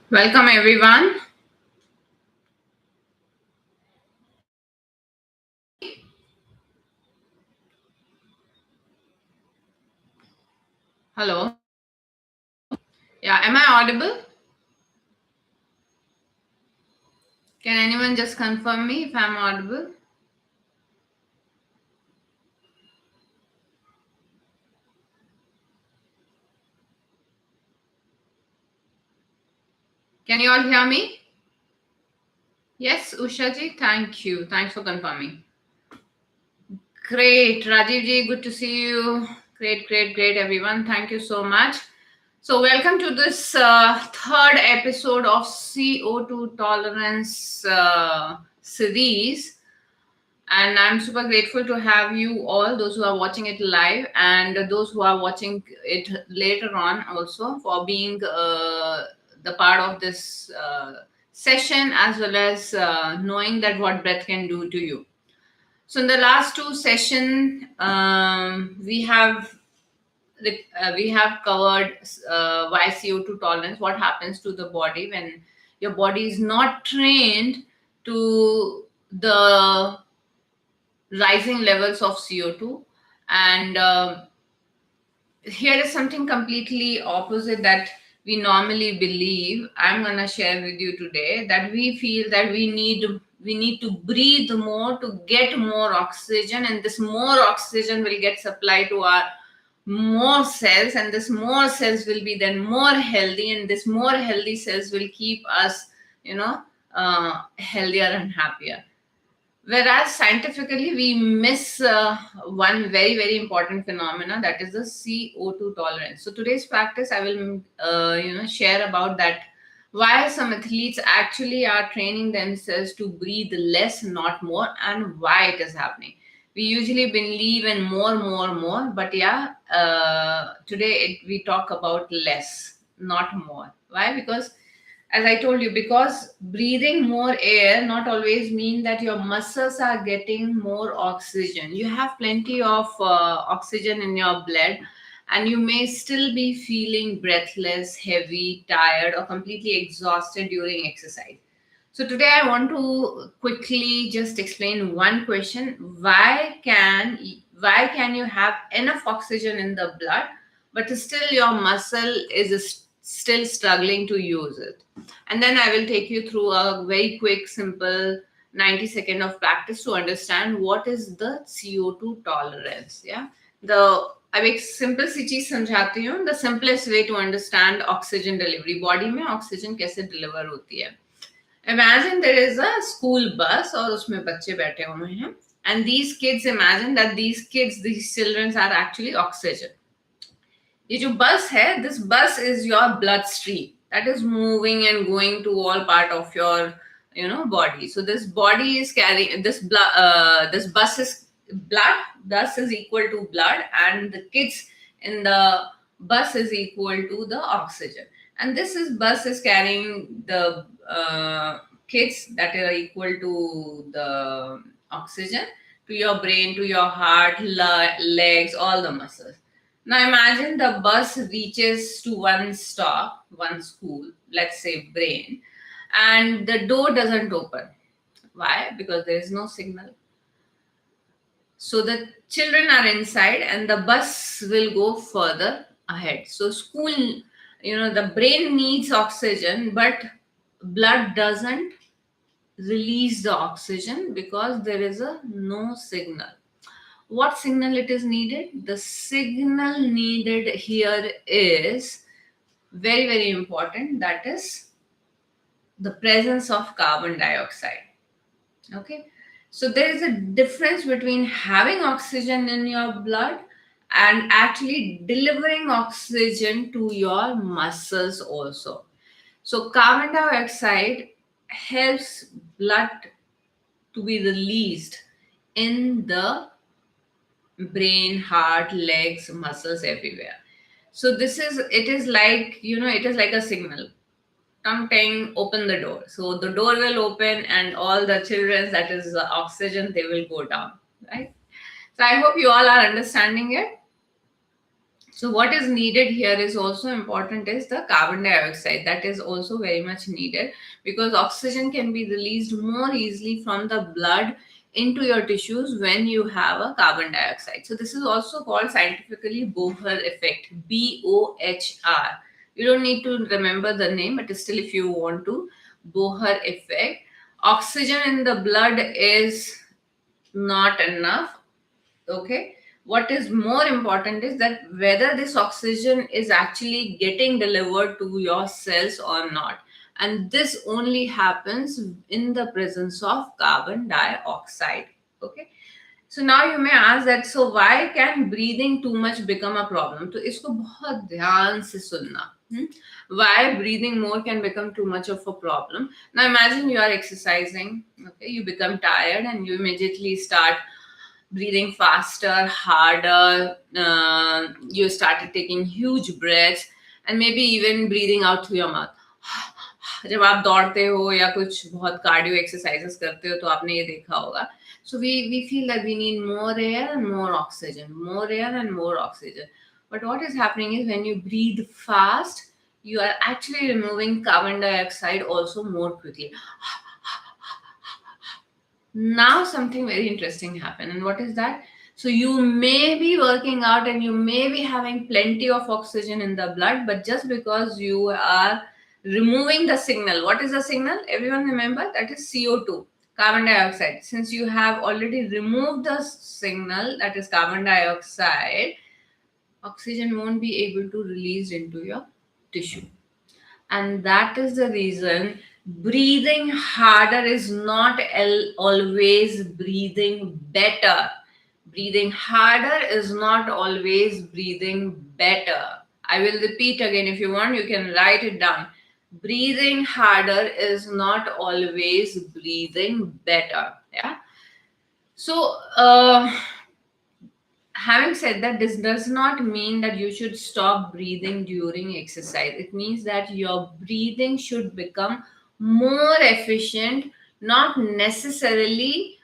Welcome everyone. Hello. Yeah, am I audible? Can anyone just confirm me if I'm audible? Can you all hear me? Yes, Usha ji, thank you. Thanks for confirming. Great. Rajiv ji, good to see you. Great, everyone. Thank you so much. So, welcome to this third episode of CO2 Tolerance Series. And I'm super grateful to have you all, those who are watching it live and those who are watching it later on also, for being the part of this session, as well as knowing that what breath can do to you. So in the last two sessions, we have covered why CO2 tolerance, what happens to the body when your body is not trained to the rising levels of CO2. And here is something completely opposite that we normally believe. I'm going to share with you today that we feel that we need to breathe more to get more oxygen, and this more oxygen will get supplied to our more cells, and this more cells will be then more healthy, and this more healthy cells will keep us, healthier and happier. Whereas scientifically, we miss one very, very important phenomena, that is the CO2 tolerance. So today's practice, I will, share about that. Why some athletes actually are training themselves to breathe less, not more, and why it is happening. We usually believe in more, but yeah, we talk about less, not more. Why? Because as I told you, because breathing more air not always mean that your muscles are getting more oxygen. You have plenty of oxygen in your blood, and you may still be feeling breathless, heavy, tired, or completely exhausted during exercise. So today I want to quickly just explain one question: why can you have enough oxygen in the blood, but still your muscle is still struggling to use it? And then I will take you through a very quick, simple 90-second of practice to understand what is the CO2 tolerance. Yeah, the अब एक simple सी चीज समझाती हूँ. The simplest way to understand oxygen delivery, body में oxygen कैसे deliver होती है. Imagine there is a school bus और उसमें बच्चे बैठे हुए हैं, and these kids, imagine that these children are actually oxygen. ये जो बस है, this bus is your bloodstream that is moving and going to all part of your body. So this body is carrying this blood. This bus is blood. Thus is equal to blood, and the kids in the bus is equal to the oxygen. And this is bus is carrying the kids that are equal to the oxygen to your brain, to your heart, legs, all the muscles. Now imagine the bus reaches to one stop, one school, let's say brain, and the door doesn't open. Why? Because there is no signal. So the children are inside and the bus will go further ahead. So school, the brain needs oxygen, but blood doesn't release the oxygen because there is a no signal. What signal it is needed? The signal needed here is very, very important. That is the presence of carbon dioxide. Okay. So there is a difference between having oxygen in your blood and actually delivering oxygen to your muscles also. So carbon dioxide helps blood to be released in the brain, heart, legs, muscles, everywhere. So it is like, it is like a signal. Tongue tang, open the door. So the door will open and all the children, that is the oxygen, they will go down, right? So I hope you all are understanding it. So what is needed here is also important is the carbon dioxide. That is also very much needed because oxygen can be released more easily from the blood into your tissues when you have a carbon dioxide. So this is also called scientifically Bohr effect, Bohr. You don't need to remember the name, but still if you want to, Bohr effect. Oxygen in the blood is not enough. Okay, what is more important is that whether this oxygen is actually getting delivered to your cells or not, and this only happens in the presence of carbon dioxide. Okay, so now you may ask that, so why can breathing too much become a problem? तो इसको बहुत ध्यान से सुनना. Why breathing more can become too much of a problem? Now imagine you are exercising. Okay, you become tired and you immediately start breathing faster, harder. You started taking huge breaths and maybe even breathing out through your mouth. जब आप दौड़ते हो या कुछ बहुत cardio exercises करते हो तो आपने ये देखा होगा. So we feel that we need more air and more oxygen, more air and more oxygen. But what is happening is when you breathe fast, you are actually removing carbon dioxide also more quickly. Now something very interesting happened, and what is that? So you may be working out and you may be having plenty of oxygen in the blood, but just because you are removing the signal, what is the signal? Everyone remember that is CO2, carbon dioxide. Since you have already removed the signal, that is carbon dioxide, oxygen won't be able to release into your tissue. And that is the reason breathing harder is not always breathing better. Breathing harder is not always breathing better. I will repeat again. If you want, you can write it down. Breathing harder is not always breathing better. Yeah. So, having said that, this does not mean that you should stop breathing during exercise. It means that your breathing should become more efficient, not necessarily,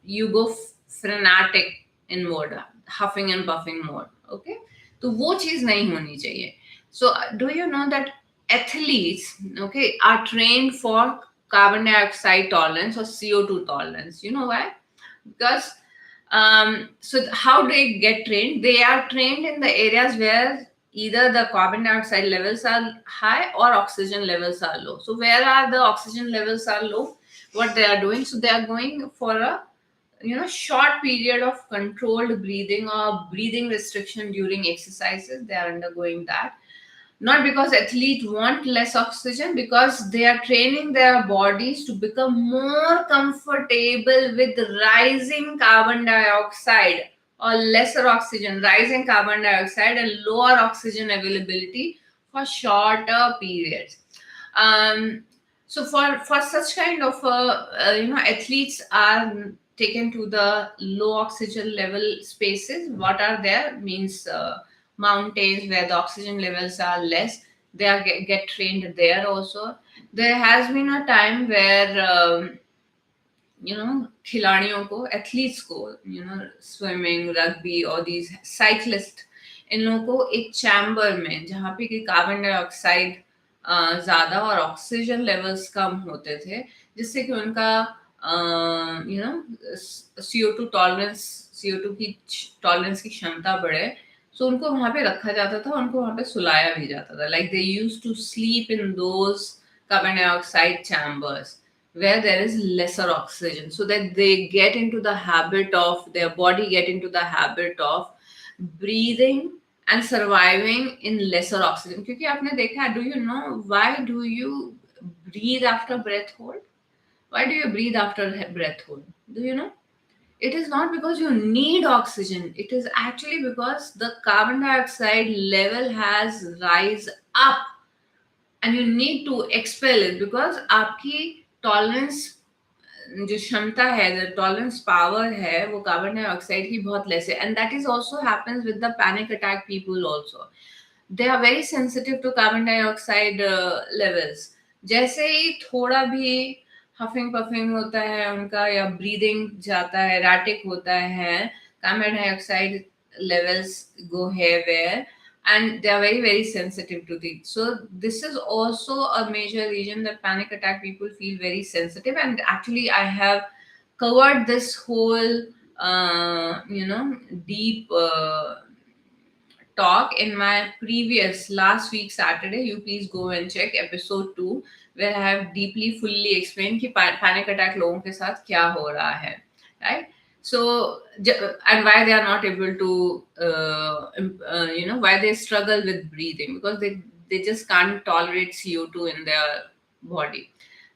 you go frenetic in mode, huffing and puffing mode. Okay, तो वो चीज नहीं होनी चाहिए. So do you know that athletes, okay, are trained for carbon dioxide tolerance or CO2 tolerance? You know why? Because so how they get trained? They are trained in the areas where either the carbon dioxide levels are high or oxygen levels are low. So where are the oxygen levels are low? What they are doing? So they are going for a short period of controlled breathing or breathing restriction during exercises. They are undergoing that, not because athletes want less oxygen, because they are training their bodies to become more comfortable with rising carbon dioxide or lesser oxygen, rising carbon dioxide and lower oxygen availability for shorter periods. So for such kind of athletes are taken to the low oxygen level spaces. What are there means mountains where the oxygen levels are less. They are get trained there also. There has been a time where खिलाड़ियों को, athletes को, swimming, rugby और these cyclist, इन लोगों को एक chamber में जहाँ पे कि कार्बन डाइऑक्साइड ज़्यादा और ऑक्सीजन लेवल्स कम होते थे, जिससे कि उनका CO2 टॉलरेंस, CO2 की टॉलरेंस की क्षमता बढ़े. सो उनको वहाँ पे रखा जाता था, उनको वहाँ पे सुलाया भी जाता था. Like they used to sleep in those carbon dioxide chambers where there is lesser oxygen, so that they get into the habit of, their body get into the habit of breathing and surviving in lesser oxygen. क्योंकि आपने देखा, do you know why do you breathe after breath hold? Why do you breathe after breath hold? Do you know? It is not because you need oxygen. It is actually because the carbon dioxide level has rise up and you need to expel it, because आपकी tolerance जो क्षमता है, the tolerance power है, वो carbon dioxide की बहुत less है. And that is also happens with the panic attack people also. They are very sensitive to carbon dioxide levels. जैसे ही थोड़ा भी हफिंग पफिंग होता है उनका, या ब्रीदिंग जाता है, रैटिक होता है, carbon dioxide levels go haywire, and they are very very sensitive to these. So this is also a major reason that panic attack people feel very sensitive. And actually I have covered this whole deep talk in my previous last week Saturday. You please go and check episode 2, where I have deeply fully explained कि panic attack लोगों के साथ क्या हो रहा है, right? So and why they are not able to why they struggle with breathing, because they just can't tolerate CO2 in their body,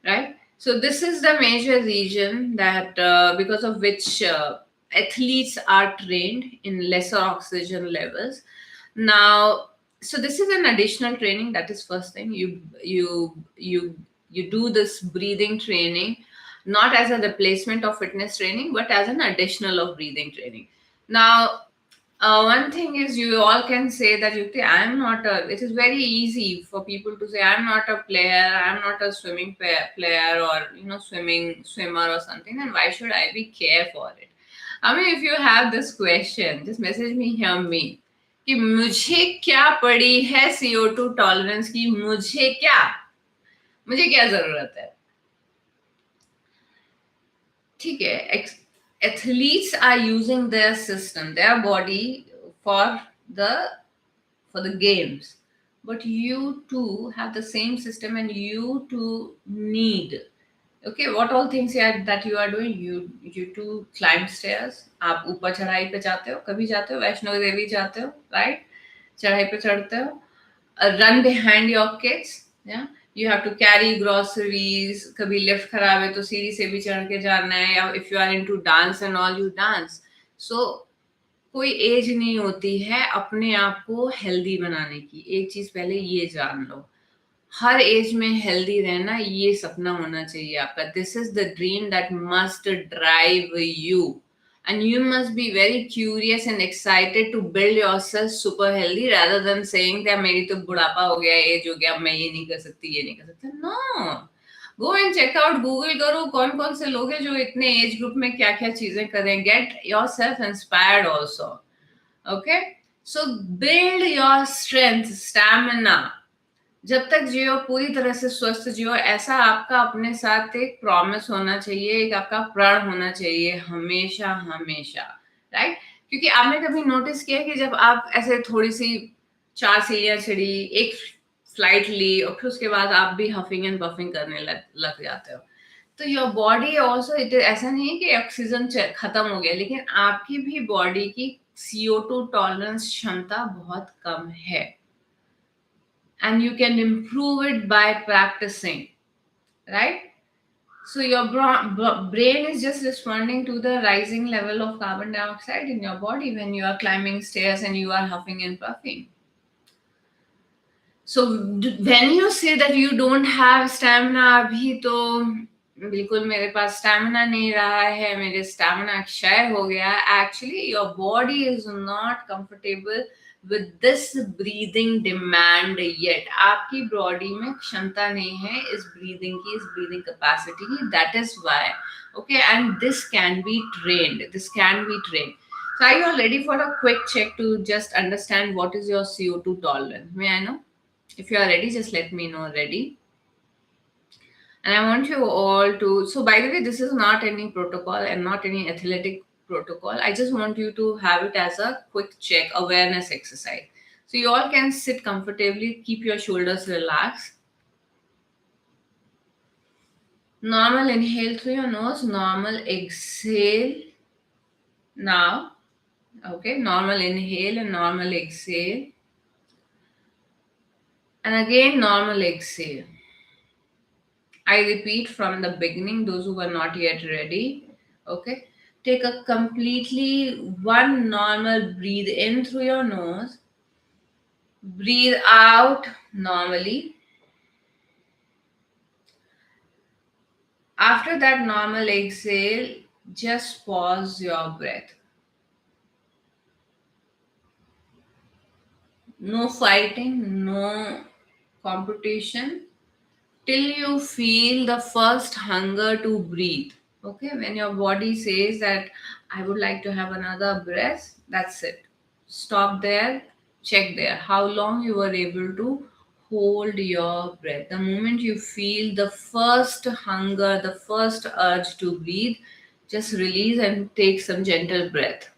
right? So this is the major reason that because of which athletes are trained in lesser oxygen levels. Now, so this is an additional training. That is first thing. You do this breathing training not as a replacement of fitness training, but as an additional of breathing training. Now, one thing is, you all can say that Yukti, I am not a. It is very easy for people to say I am not a player, I am not a swimming player, or swimming swimmer or something. And why should I be care for it? I mean, if you have this question, just message me here me कि मुझे क्या पड़ी है CO2 tolerance की, मुझे क्या जरूरत है, ठीक है. Athletes are using their system, their body for the for the games, but you too have the same system, and you too need. Okay, what all things that you are doing? You too climb stairs. आप ऊपर चढ़ाई पे जाते हो, कभी जाते हो, वैष्णो देवी जाते हो, right? चढ़ाई पे चढ़ते हो. Run behind your kids. Yeah, you have to carry groceries. कभी लिफ्ट खराब है तो सीढ़ी से भी चढ़ के जाना है, या if you are into dance and all, you dance. So कोई एज नहीं होती है अपने आप को हेल्दी बनाने की. एक चीज पहले ये जान लो, हर एज में हेल्दी रहना ये सपना होना चाहिए आपका. This is the dream that must drive you, and you must be very curious and excited to build yourself super healthy, rather than saying that मेरी तो बुढ़ापा हो गया, एज हो गया, मैं ये नहीं कर सकती, ये नहीं कर सकती. No, go and check out, Google करो कौन कौन से लोग हैं जो इतने एज ग्रुप में क्या क्या चीजें करें. Get your self inspired also. Okay, so build your strength, stamina. जब तक जियो पूरी तरह से स्वस्थ जियो, ऐसा आपका अपने साथ एक प्रॉमिस होना चाहिए, एक आपका प्रण होना चाहिए, हमेशा हमेशा, राइट? क्योंकि आपने कभी नोटिस किया कि जब आप ऐसे थोड़ी सी 4 सीढ़ियां चढ़ी, एक फ्लाइट ली, और फिर उसके बाद आप भी हफिंग एंड बफिंग करने लग जाते हो, तो योर बॉडी ऑल्सो, इट ऐसा नहीं है कि ऑक्सीजन खत्म हो गया, लेकिन आपकी भी बॉडी की CO2 टॉलरेंस क्षमता बहुत कम है, and you can improve it by practicing, right? So your brain is just responding to the rising level of carbon dioxide in your body when you are climbing stairs and you are huffing and puffing. So when you say that you don't have stamina, अभी तो बिल्कुल मेरे पास stamina नहीं रहा है, मेरे stamina क्षय हो गया. Actually your body is not comfortable with this breathing demand yet. आपकी बॉडी में क्षमता नहीं है इस breathing की, इस breathing capacity की. That is why. Okay, and this can be trained. This can be trained. So are you all ready for a quick check to just understand what is your CO2 tolerance? May I know? If you are ready, just let me know. Ready? And I want you all to. So, by the way, this is not any protocol and not any athletic protocol. I just want you to have it as a quick check awareness exercise. So, you all can sit comfortably, keep your shoulders relaxed. Normal inhale through your nose, normal exhale. Now, okay, normal inhale and normal exhale. And again, normal exhale. I repeat from the beginning, those who were not yet ready. Okay. Take a completely one normal breathe in through your nose. Breathe out normally. After that normal exhale, just pause your breath. No fighting, no competition. till you feel the first hunger to breathe. Okay, when your body says that I would like to have another breath, that's it. Stop there, check there how long you were able to hold your breath. The moment you feel the first hunger, the first urge to breathe, just release and take some gentle breath.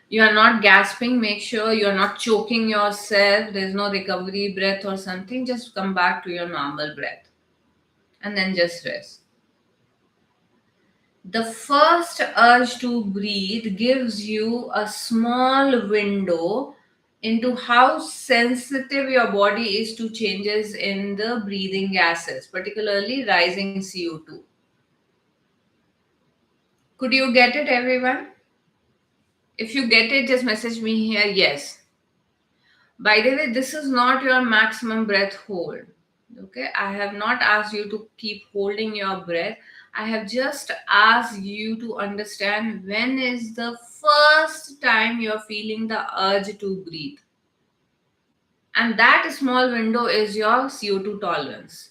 You are not gasping, make sure you are not choking yourself, there's no recovery breath or something. Just come back to your normal breath and then just rest. The first urge to breathe gives you a small window into how sensitive your body is to changes in the breathing gases, particularly rising CO2. Could you get it, everyone? If you get it, just message me here yes. By the way, this is not your maximum breath hold. Okay, I have not asked you to keep holding your breath. I have just asked you to understand when is the first time you're feeling the urge to breathe. And that small window is your CO2 tolerance.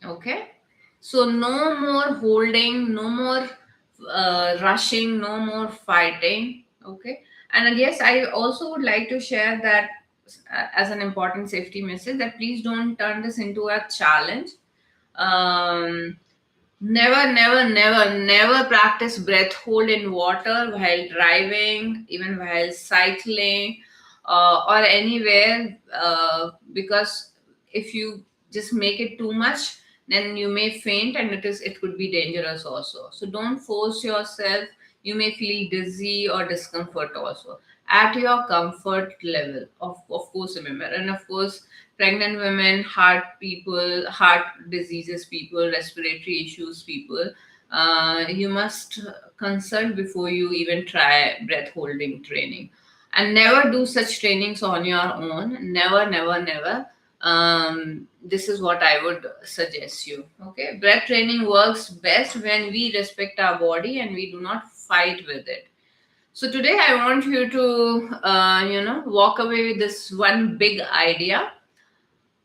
Okay, so no more holding, no more rushing, no more fighting. Okay, and yes, I also would like to share that as an important safety message, that please don't turn this into a challenge. um, Never, never, never, never practice breath hold in water while driving, even while cycling, or anywhere, because if you just make it too much, then you may faint, and it could be dangerous also. So don't force yourself. You may feel dizzy or discomfort also at your comfort level. Of course, remember, and of course, pregnant women, heart people, heart diseases people, respiratory issues people, you must consult before you even try breath holding training. And never do such trainings on your own. Never, never, never. This is what I would suggest you. Okay, breath training works best when we respect our body and we do not fight with it. So today I want you to, walk away with this one big idea.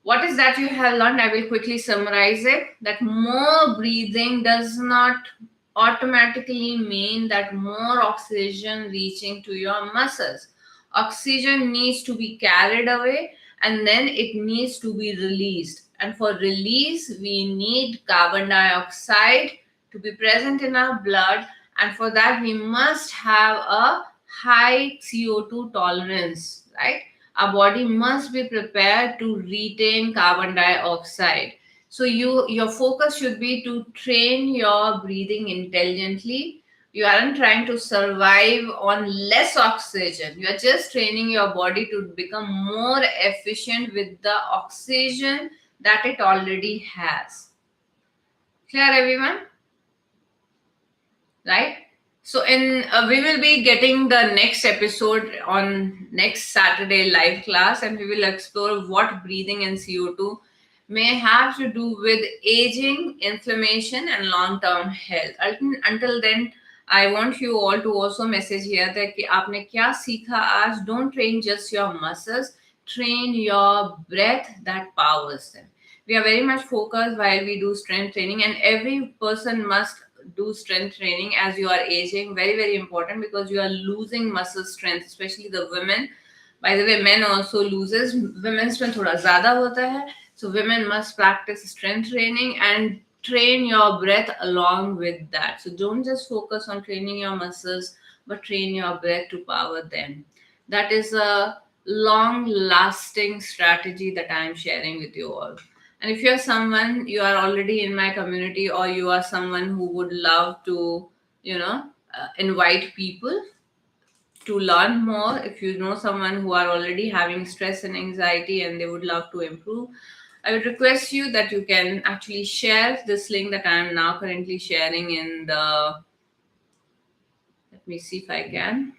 What is that you have learned? I will quickly summarize it. That more breathing does not automatically mean that more oxygen reaching to your muscles. Oxygen needs to be carried away and then it needs to be released. And for release, we need carbon dioxide to be present in our blood. And for that, we must have a high CO2 tolerance, right? Our body must be prepared to retain carbon dioxide. So your focus should be to train your breathing intelligently. You aren't trying to survive on less oxygen. You are just training your body to become more efficient with the oxygen that it already has. Clear, everyone? Right? So in we will be getting the next episode on next Saturday live class, and we will explore what breathing and CO2 may have to do with aging, inflammation, and long-term health. Until then, I want you all to also message here that कि आपने क्या सीखा आज. Don't train just your muscles, train your breath that powers them. We are very much focused while we do strength training, and every person must do strength training as you are aging. Very, very important, because you are losing muscle strength, especially the women. By the way, men also loses. Women's strength थोड़ा ज़्यादा होता है. So women must practice strength training and train your breath along with that. So don't just focus on training your muscles, but train your breath to power them. That is a long lasting strategy that I am sharing with you all. And if you're someone, you are already in my community, or you are someone who would love to, invite people to learn more, if you know someone who are already having stress and anxiety and they would love to improve, I would request you that you can actually share this link that I am now currently sharing in the, let me see if I can.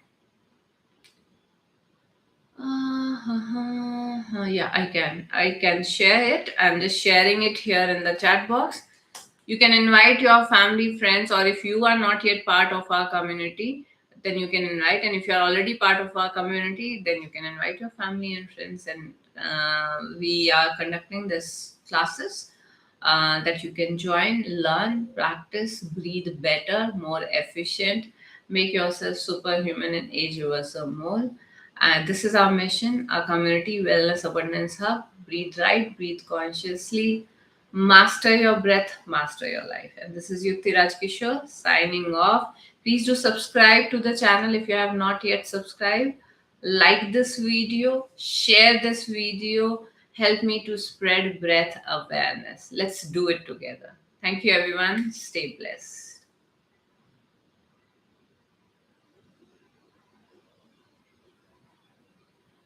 Yeah, I can share it. I'm just sharing it here in the chat box. You can invite your family, friends, or if you are not yet part of our community, then you can invite. And if you're already part of our community, then you can invite your family and friends. And we are conducting this classes that you can join, learn, practice, breathe better, more efficient, make yourself superhuman and age reversal more. This is our mission, our community wellness abundance hub. Breathe right, breathe consciously, master your breath, master your life. And this is Yukti Raj Kishore signing off. Please do subscribe to the channel if you have not yet subscribed. Like this video, share this video, help me to spread breath awareness. Let's do it together. Thank you, everyone. Stay blessed.